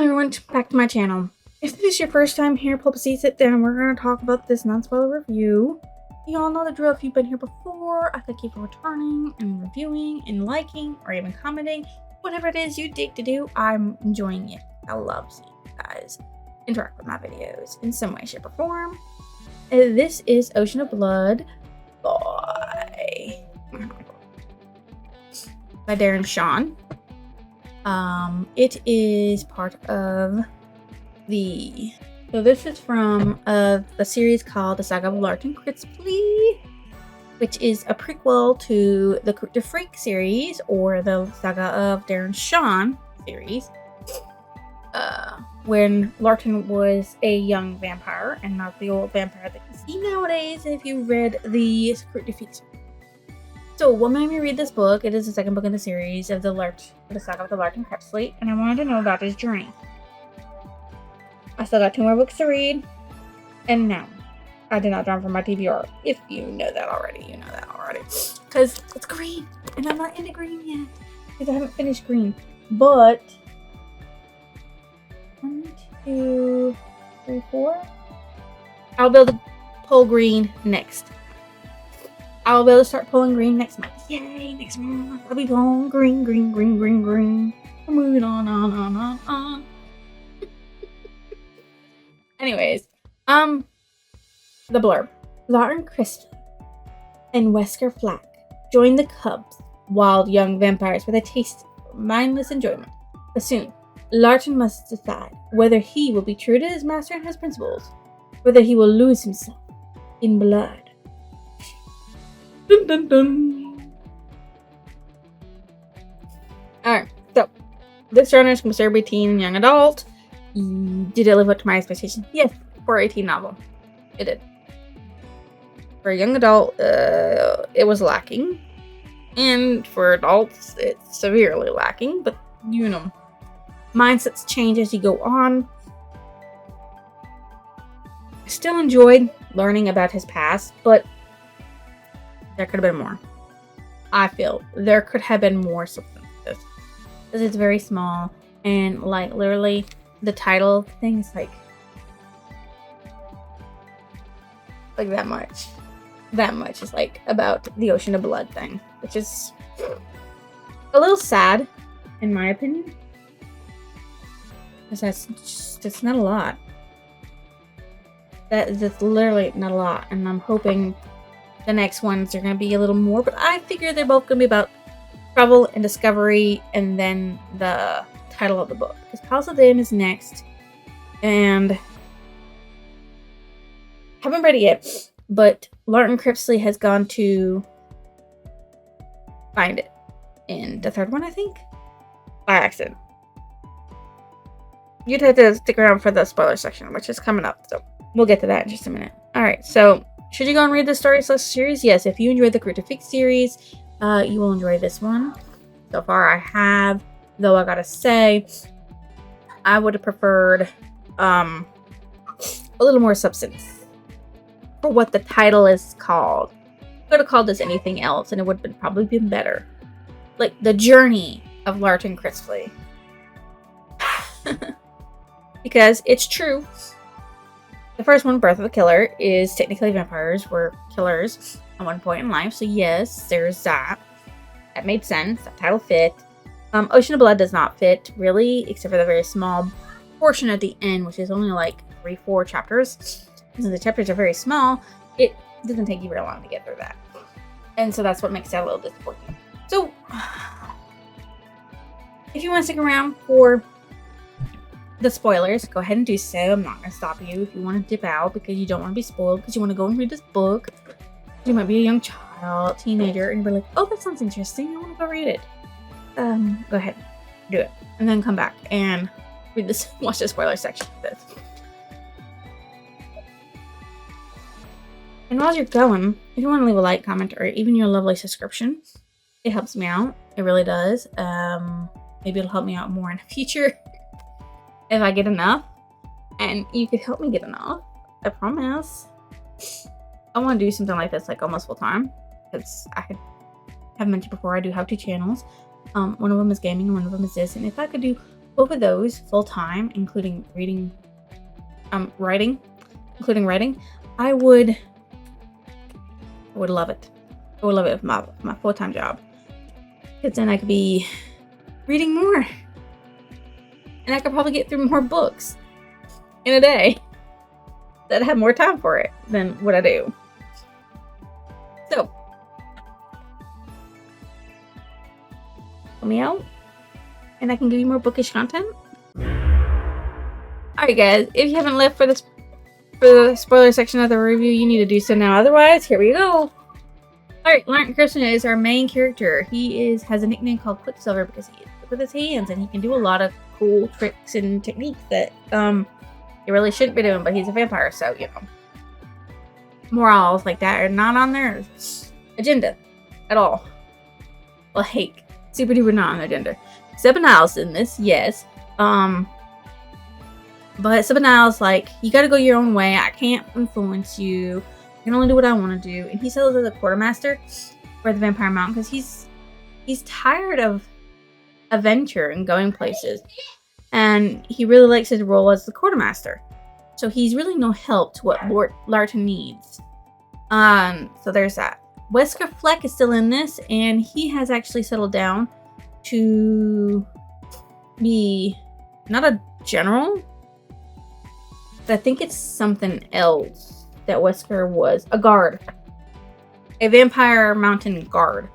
everyone, back to my channel. If this is your first time here, pull up a seat, sit down. We're going to talk about this non-spoiler review. You all know the drill. If you've been here before, I thank you for returning and reviewing and liking or even commenting. Whatever it is you dig to do, I'm enjoying it. I love seeing you guys interact with my videos in some way, shape, or form. This is Ocean of Blood by Darren Shan. It is part of so this is from the series called The Saga of Larton Crisply, which is a prequel to the Crypto Freak series, or the Saga of Darren Shan series, when Larton was a young vampire and not the old vampire that you see nowadays if you read the Crypto Freak series. So what made me read this book? It is the second book in the series of the Saga of the Larton Crisply, and I wanted to know about his journey. I still got 2 more books to read, and no, I did not draw from my TBR. If you know that already, you know that already. Because it's green, and I'm not into green yet, because I haven't finished green. But 1, 2, 3, 4. I'll be able to pull green next. I'll be able to start pulling green next month. Yay, next month I'll be pulling green, green, green, green, green. I'm moving on. Anyways, the blurb. Larton Crisply and Wesker Flack join the Cubs, wild young vampires with a taste for mindless enjoyment. But soon, Larton must decide whether he will be true to his master and his principles, whether he will lose himself in blood. Dun dun dun. Alright, so this genre is considered to be teen and young adult. Did it live up to my expectations? Yes, for a teen novel. It did. For a young adult, it was lacking. And for adults, it's severely lacking. But, you know, mindsets change as you go on. I still enjoyed learning about his past, but there could have been more. I feel there could have been more substance to this. Because it's very small, and, like, literally, the title thing is like that much. That much is like about the Ocean of Blood thing, which is a little sad, in my opinion. Because that's not a lot. That's literally not a lot, and I'm hoping the next ones are going to be a little more, but I figure they're both going to be about travel and discovery, and then the title of the book, because Palace of the Dam is next, and haven't read it yet, but Larton Crisply has gone to find it in the 3rd one, I think, by accident. You'd have to stick around for the spoiler section, which is coming up, so we'll get to that in just a minute. Alright, so should you go and read the story/series? Yes, if you enjoyed the Crypto Freak series, you will enjoy this one. So far I have. Though I gotta say, I would have preferred a little more substance for what the title is called. Could have called this anything else, and it would have probably been better. Like The Journey of Larton Crisply, because it's true. The first one, Birth of the Killer, is technically vampires were killers at one point in life. So yes, there's that. That made sense. That title fit. Ocean of Blood does not fit, really, except for the very small portion at the end, which is only like 3-4 chapters. Since the chapters are very small, it doesn't take you very long to get through that. And so that's what makes that a little disappointing. So, if you want to stick around for the spoilers, go ahead and do so. I'm not going to stop you if you want to dip out because you don't want to be spoiled, because you want to go and read this book. You might be a young child, teenager, and you're like, oh, that sounds interesting. I want to go read it. Go ahead, do it, and then come back and read this, watch the spoiler section of this. And while you're going, if you want to leave a like, comment, or even your lovely subscription, it helps me out. It really does. Maybe it'll help me out more in the future if I get enough, and you could help me get enough. I promise. I want to do something like this like almost full time, because I have mentioned before I do have 2 channels. One of them is gaming and one of them is this, and if I could do both of those full time, including writing, I would love it. I would love it if my full-time job. Because then I could be reading more. And I could probably get through more books in a day that have more time for it than what I do. So, let me out and I can give you more bookish content. Alright guys, if you haven't left for the spoiler section of the review, you need to do so now. Otherwise, here we go. Alright, Lawrence Christian is our main character. He has a nickname called Quicksilver because he is quick with his hands and he can do a lot of cool tricks and techniques that he really shouldn't be doing, but he's a vampire, so you know. Morals like that are not on their agenda at all. Like, super duper not on their agenda. Sebanile's in this, yes. But Sebanile's like, you gotta go your own way. I can't influence you. I can only do what I want to do. And he settles as a quartermaster for the Vampire Mountain because he's tired of adventure and going places. And he really likes his role as the quartermaster. So he's really no help to what Lord Larton needs. So there's that. Wesker Fleck is still in this, and he has actually settled down to be not a general, but I think it's something else that Wesker was. A guard. A Vampire Mountain guard.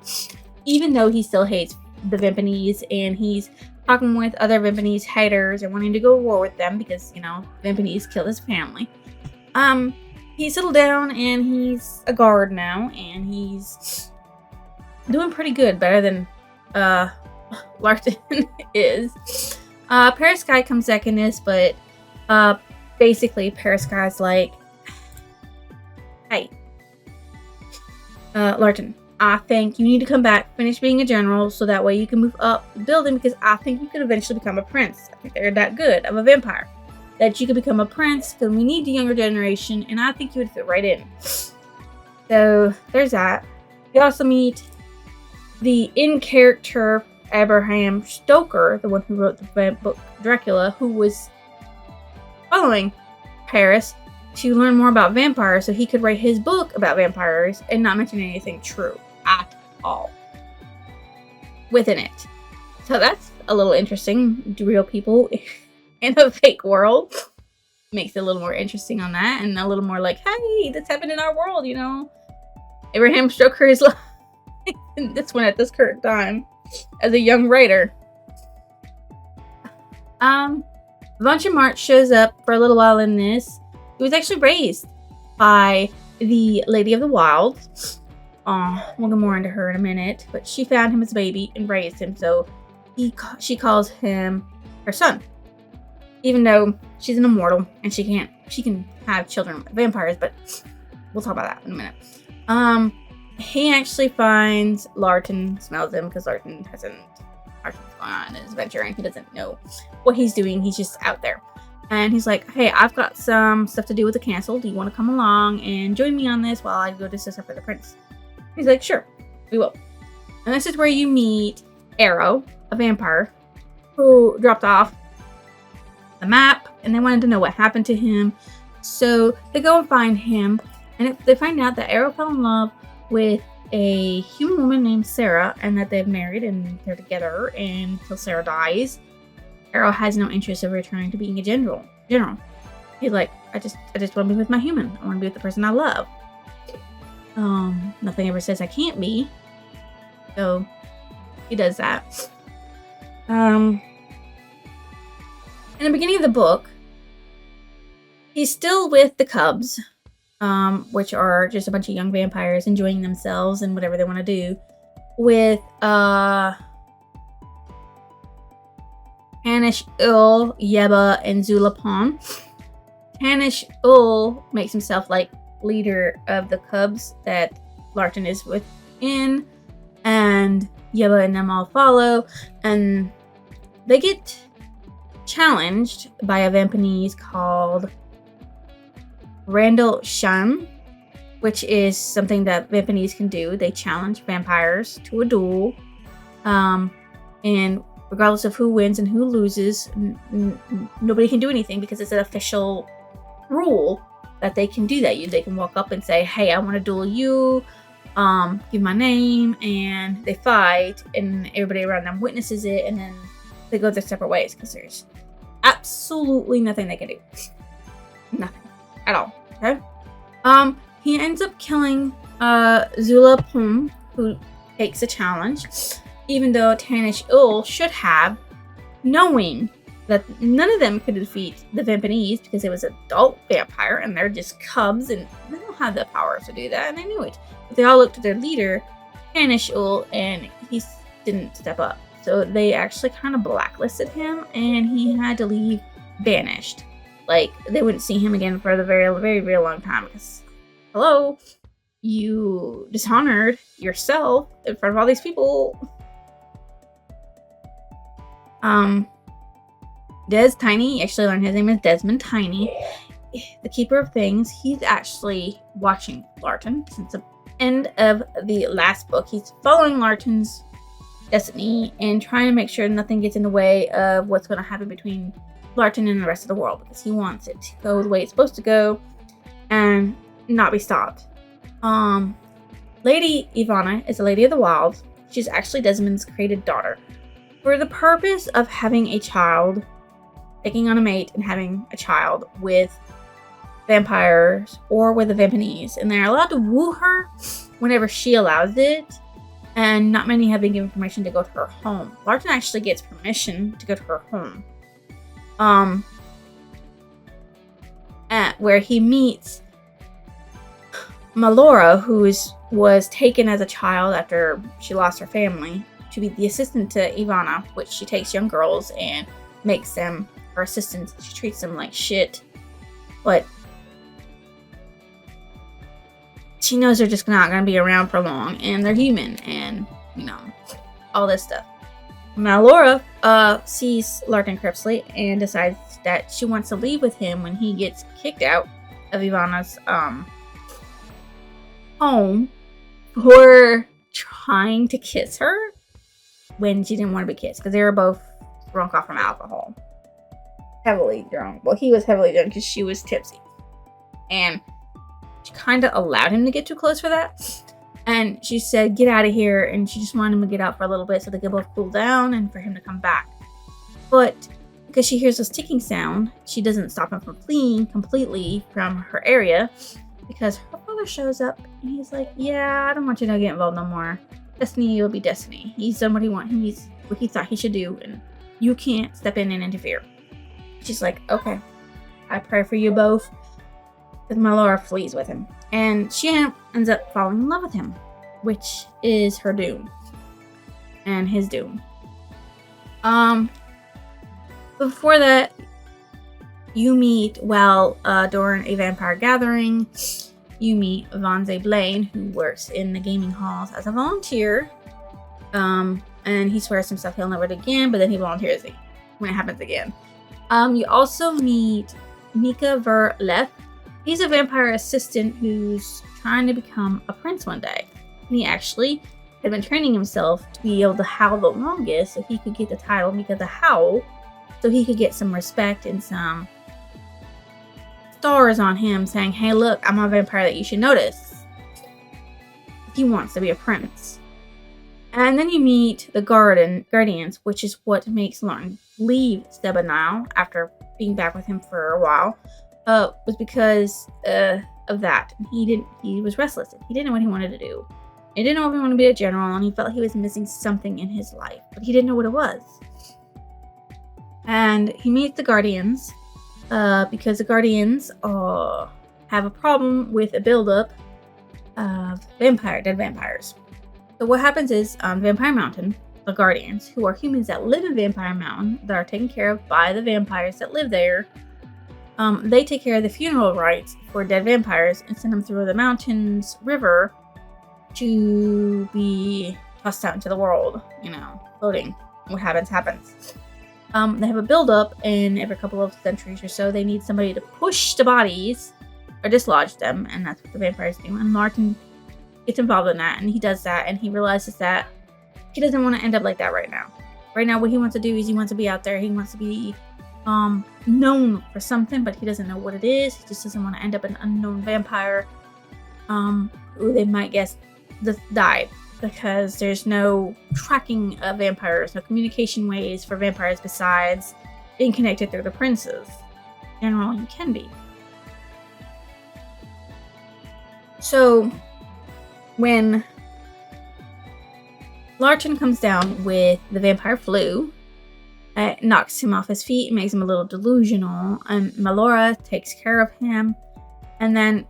Even though he still hates the Vampinese, and he's talking with other Vampinese haters and wanting to go to war with them because, you know, Vampinese killed his family. He settled down and he's a guard now, and he's doing pretty good, better than Larton is. Perisky comes back in this, but basically Perisky's like, hey, Larton, I think you need to come back, finish being a general, so that way you can move up the building, because I think you could eventually become a prince. I think they're that good of a vampire that you could become a prince, because we need the younger generation, and I think you would fit right in. So there's that. We also meet the in-character Abraham Stoker, the one who wrote the book Dracula, who was following Paris to learn more about vampires so he could write his book about vampires and not mention anything true at all within it. So that's a little interesting. Real people in a fake world makes it a little more interesting on that, and a little more like, hey, this happened in our world, you know. Abraham Stoker is like in this one at this current time as a young writer. Vancha March shows up for a little while in this. He was actually raised by the Lady of the Wilds. We'll go more into her in a minute, but she found him as a baby and raised him, so she calls him her son. Even though she's an immortal and she can have children with vampires, but we'll talk about that in a minute. He actually finds Larton, smells him, because Larton's going on in his adventure and he doesn't know what he's doing. He's just out there. And he's like, hey, I've got some stuff to do with the castle. Do you want to come along and join me on this while I go to sister for the prince? He's like, sure, we will. And this is where you meet Arrow, a vampire, who dropped off the map, and they wanted to know what happened to him. So they go and find him, and they find out that Arrow fell in love with a human woman named Sarah, and that they've married and they're together until Sarah dies. Arrow has no interest of returning to being a general. He's like, I just want to be with my human. I want to be with the person I love. Nothing ever says I can't be. So he does that. In the beginning of the book, he's still with the Cubs, which are just a bunch of young vampires enjoying themselves and whatever they want to do, with Hanish Ul, Yeba, and Zulapon. Hanish Ul makes himself like leader of the Cubs that Larton is within, and Yeba and them all follow, and they get challenged by a Vampinese called Randall Shan, which is something that Vampinese can do. They challenge vampires to a duel, and regardless of who wins and who loses. Nobody can do anything because it's an official rule that they can do that. They can walk up and say, hey, I want to duel you, give my name, and they fight, and everybody around them witnesses it, and then they go their separate ways because there's absolutely nothing they can do. Nothing at all. Okay. He ends up killing Zula Pum, who takes the challenge, even though Tanish Ul should have, knowing that none of them could defeat the Vampinese because it was an adult vampire and they're just cubs and they don't have the power to do that, and they knew it. But they all looked at their leader, Tanish Ul, and he didn't step up. So they actually kind of blacklisted him, and he had to leave banished. Like, they wouldn't see him again for the very, very, very long time because, hello, you dishonored yourself in front of all these people. Des Tiny, actually learned his name is Desmond Tiny, the Keeper of Things. He's actually watching Larton since the end of the last book. He's following Larton's destiny and trying to make sure nothing gets in the way of what's going to happen between Larton and the rest of the world, because he wants it to go the way it's supposed to go and not be stopped. Lady Ivana is a lady of the wild. She's actually Desmond's created daughter for the purpose of having a child, taking on a mate and having a child with vampires or with the Vampinese, and they're allowed to woo her whenever she allows it, and not many have been given permission to go to her home. Larton actually gets permission to go to her home, where he meets Malora, who was taken as a child after she lost her family to be the assistant to Ivana, which she takes young girls and makes them her assistants. She treats them like shit, but she knows they're just not going to be around for long, and they're human, and all this stuff. Malora sees Larton Cripsley and decides that she wants to leave with him when he gets kicked out of Ivana's home for trying to kiss her when she didn't want to be kissed, because they were both drunk off from alcohol. Heavily drunk. Well, he was heavily drunk because she was tipsy. And she kind of allowed him to get too close for that. And she said, get out of here. And she just wanted him to get out for a little bit so they could both cool down and for him to come back. But because she hears this ticking sound, she doesn't stop him from fleeing completely from her area, because her father shows up and he's like, yeah, I don't want you to get involved no more. Destiny will be destiny. He's done what he wants. He's what he thought he should do, and you can't step in and interfere. She's like, okay, I pray for you both. Because Malora flees with him, and she ends up falling in love with him, which is her doom and his doom. Before that, you meet during a vampire gathering. You meet Vanze Blaine, who works in the gaming halls as a volunteer. And he swears to himself he'll never do it again, but then he volunteers when it happens again. You also meet Mika Verleth. He's a vampire assistant who's trying to become a prince one day. And he actually had been training himself to be able to howl the longest so he could get the title Mika the Howl, so he could get some respect and some stars on him saying, hey, look, I'm a vampire that you should notice. He wants to be a prince. And then you meet the Guardians, which is what makes Larton leave Stebanile after being back with him for a while. Was because of that. He was restless. He didn't know what he wanted to do. He didn't know if he wanted to be a general, and he felt he was missing something in his life, but he didn't know what it was. And he meets the Guardians, because the Guardians have a problem with a buildup of dead vampires. So what happens is, on Vampire Mountain, the Guardians, who are humans that live in Vampire Mountain, that are taken care of by the vampires that live there, they take care of the funeral rites for dead vampires and send them through the mountains river to be tossed out into the world, floating. What happens. They have a build-up, and every couple of centuries or so, they need somebody to push the bodies or dislodge them, and that's what the vampires do. And Larton gets involved in that, and he does that, and he realizes that he doesn't want to end up like that right now. Right now, what he wants to do is he wants to be out there. He wants to be known for something, but he doesn't know what it is. He just doesn't want to end up an unknown vampire who they might guess died, because there's no tracking of vampires, no communication ways for vampires besides being connected through the princes. In general, you can be. So when Larton comes down with the vampire flu, it knocks him off his feet, makes him a little delusional, and Melora takes care of him, and then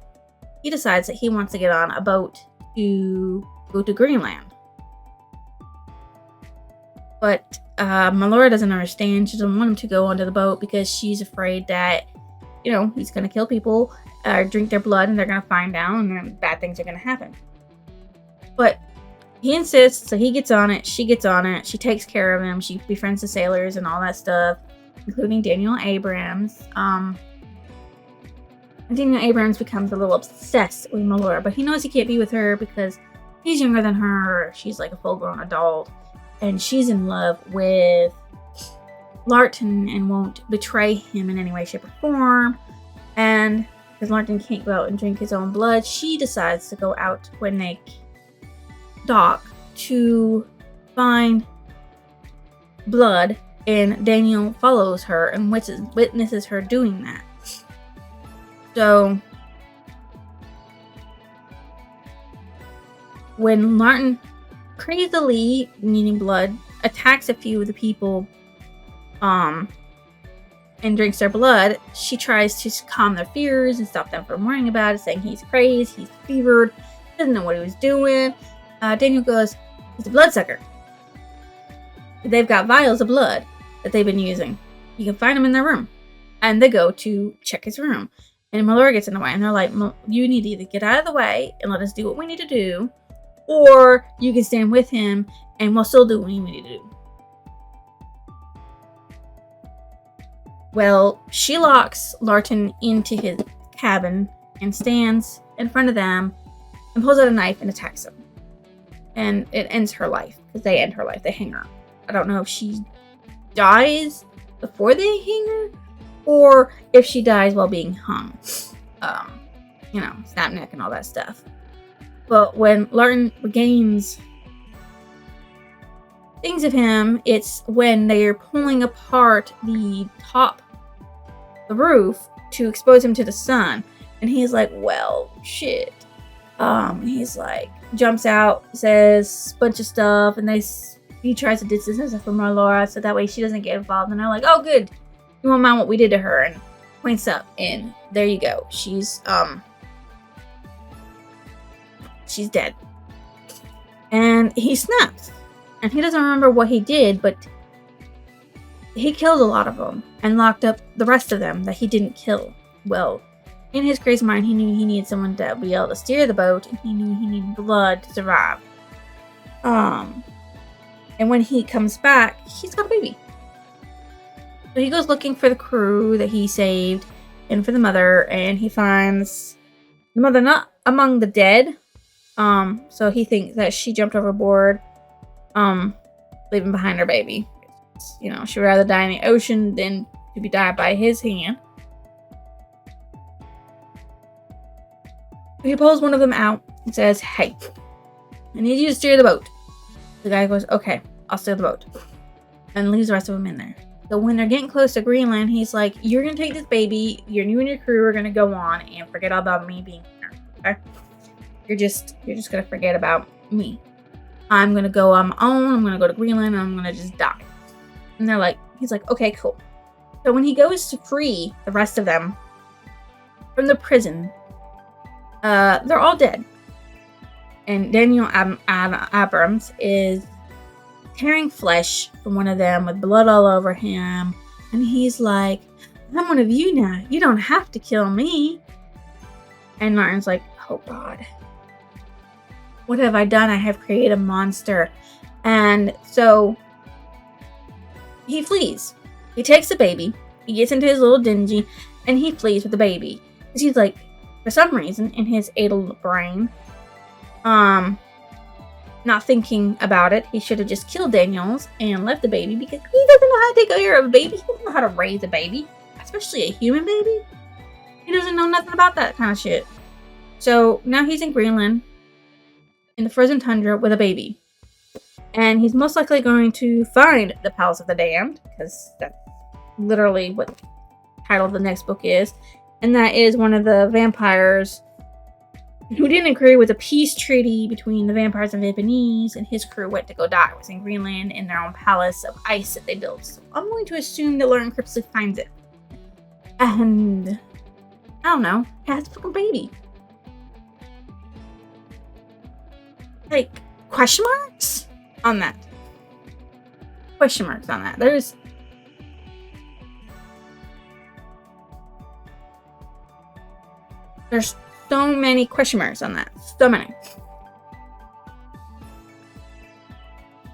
he decides that he wants to get on a boat to go to Greenland. But Melora doesn't understand. She doesn't want him to go onto the boat because she's afraid that, he's going to kill people or drink their blood, and they're going to find out, and then bad things are going to happen. But he insists, so he gets on it. She gets on it. She takes care of him. She befriends the sailors and all that stuff, including Daniel Abrams. Daniel Abrams becomes a little obsessed with Melora, but he knows he can't be with her because he's younger than her. She's like a full-grown adult, and she's in love with Larton and won't betray him in any way, shape, or form. And because Larton can't go out and drink his own blood, she decides to go out when they dock to find blood, and Daniel follows her and witnesses her doing that. So when Larton, crazily needing blood, attacks a few of the people and drinks their blood, she tries to calm their fears and stop them from worrying about it, saying he's crazed, he's fevered, doesn't know what he was doing. Daniel goes, he's a bloodsucker. They've got vials of blood that they've been using. You can find them in their room. And they go to check his room. And Melora gets in the way, and they're like, you need to either get out of the way and let us do what we need to do, or you can stand with him and we'll still do what we need to do. Well, she locks Larton into his cabin and stands in front of them and pulls out a knife and attacks him. And it ends her life, because they end her life. They hang her. I don't know if she dies before they hang her, or if she dies while being hung. Snap neck and all that stuff. But when Larton regains things of him, it's when they're pulling apart the roof to expose him to the sun. And he's like, well, shit. He's like, jumps out, says a bunch of stuff, and he tries to distance himself from Melora so that way she doesn't get involved. And they're like, oh, good. You won't mind what we did to her. And points up, and there you go. She's dead. And he snaps. And he doesn't remember what he did, but he killed a lot of them and locked up the rest of them that he didn't kill. Well, in his crazy mind, he knew he needed someone to be able to steer the boat, and he knew he needed blood to survive. And when he comes back, he's got a baby. So he goes looking for the crew that he saved and for the mother, and he finds the mother not among the dead. So he thinks that she jumped overboard, leaving behind her baby. She'd rather die in the ocean than to be died by his hand. He pulls one of them out and says, hey, I need you to steer the boat. The guy goes, okay, I'll steer the boat. And leaves the rest of them in there. So when they're getting close to Greenland, he's like, you're going to take this baby, you and your crew are going to go on and forget all about me being here, okay? You're just going to forget about me. I'm going to go on my own, I'm going to go to Greenland, and I'm going to just die. And he's like, okay, cool. So when he goes to free the rest of them from the prison, they're all dead. And Daniel Abrams is tearing flesh from one of them with blood all over him. And he's like, I'm one of you now. You don't have to kill me. And Martin's like, oh God. What have I done? I have created a monster. And so he flees. He takes the baby. He gets into his little dingy and he flees with the baby. Because he's like, for some reason, in his idle brain, not thinking about it, he should have just killed Daniels and left the baby because he doesn't know how to take care of a baby. He doesn't know how to raise a baby, especially a human baby. He doesn't know nothing about that kind of shit. So now he's in Greenland, in the frozen tundra with a baby. And he's most likely going to find the Palace of the Damned, because that's literally what the title of the next book is. And that is one of the vampires who didn't agree with a peace treaty between the vampires and Vietnamese, and his crew went to go die. It was in Greenland in their own palace of ice that they built. So I'm going to assume that Lauren Cripsley finds it. And I don't know, has a fucking baby. Like, question marks on that. Question marks on that. There's so many question marks on that. So many.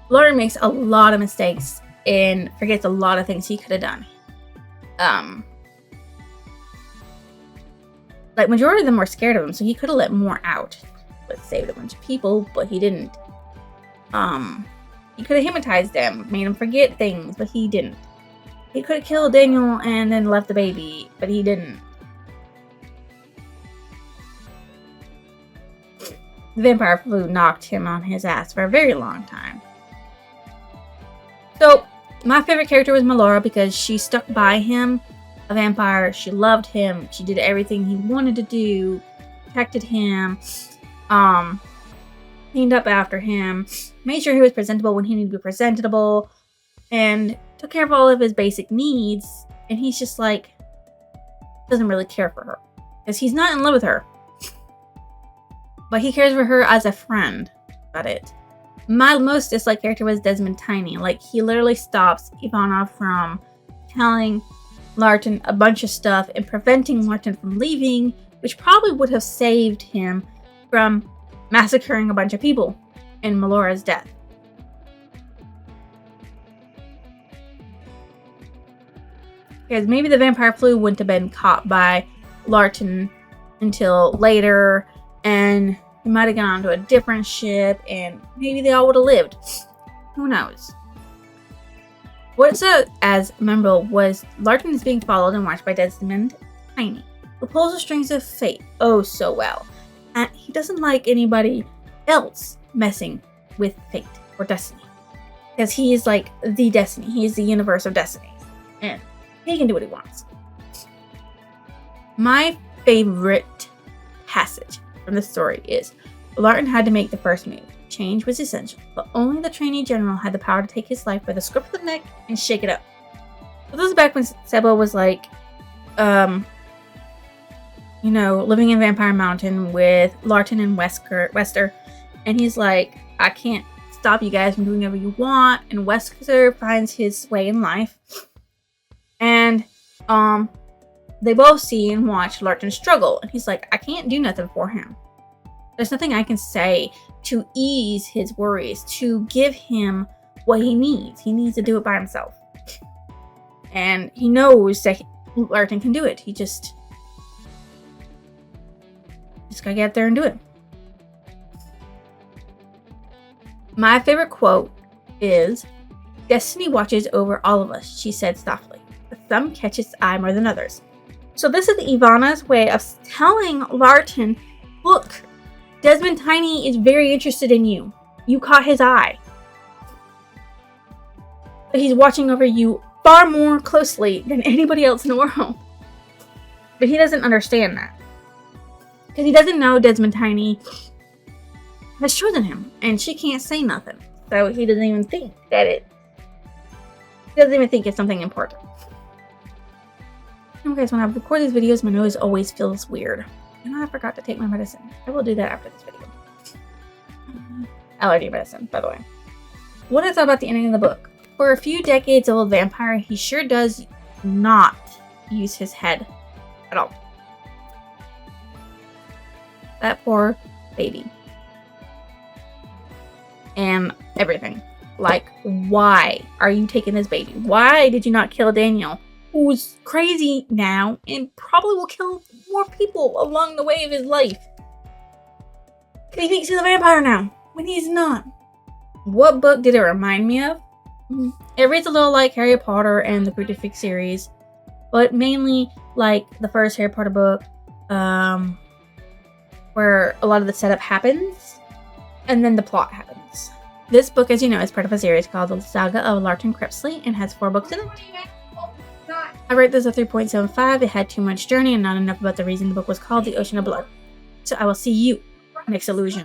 Lauren makes a lot of mistakes and forgets a lot of things he could have done. Like, majority of them were scared of him, so he could have let more out. But saved a bunch of people, but he didn't. He could have hypnotized them, made them forget things, but he didn't. He could have killed Daniel and then left the baby, but he didn't. The vampire flu knocked him on his ass for a very long time. So, my favorite character was Melora because she stuck by him, a vampire. She loved him. She did everything he wanted to do, protected him, cleaned up after him, made sure he was presentable when he needed to be presentable, and took care of all of his basic needs. And he's just like, doesn't really care for her because he's not in love with her. But he cares for her as a friend. About it. My most disliked character was Desmond Tiny. Like, he literally stops Ivana from telling Larton a bunch of stuff and preventing Larton from leaving, which probably would have saved him from massacring a bunch of people in Melora's death. Because maybe the vampire flu wouldn't have been caught by Larton until later, and he might have gone to a different ship, and maybe they all would have lived. Who knows? What's as memorable was Larton is being followed and watched by Desmond Tiny, who pulls the strings of fate oh so well. And he doesn't like anybody else messing with fate or destiny. Because he is like the destiny. He is the universe of destiny. And he can do what he wants. My favorite passage from the story is Larton had to make the first move. Change was essential, but only the trainee general had the power to take his life by the scruff of the neck and shake it up. So this is back when Sebo was like, living in Vampire Mountain with Larton and Wester, and he's like, I can't stop you guys from doing whatever you want, and Wester finds his way in life, and they both see and watch Larton struggle, and he's like, I can't do nothing for him. There's nothing I can say to ease his worries, to give him what he needs. He needs to do it by himself. And he knows that Larton can do it. He just gotta get out there and do it. My favorite quote is, Destiny watches over all of us, she said softly. But some catch its eye more than others. So this is Ivana's way of telling Larton, look, Desmond Tiny is very interested in you. You caught his eye. But he's watching over you far more closely than anybody else in the world. But he doesn't understand that. Because he doesn't know Desmond Tiny has chosen him. And she can't say nothing. So he doesn't even think that he doesn't even think it's something important. You know, guys, when I record these videos, my nose always feels weird. And I forgot to take my medicine. I will do that after this video. Allergy medicine, by the way. What I thought about the ending of the book. For a few decades old vampire, he sure does not use his head at all. That poor baby. And everything. Like, why are you taking this baby? Why did you not kill Daniel? Who's crazy now and probably will kill more people along the way of his life. He thinks he's a vampire now when he's not. What book did it remind me of? It reads a little like Harry Potter and the Crucifix series, but mainly like the first Harry Potter book, where a lot of the setup happens, and then the plot happens. This book, as you know, is part of a series called The Saga of Larton Crepsley and has 4 books in it. I rate this a 3.75. It had too much journey and not enough about the reason the book was called The Ocean of Blood. So I will see you next illusion.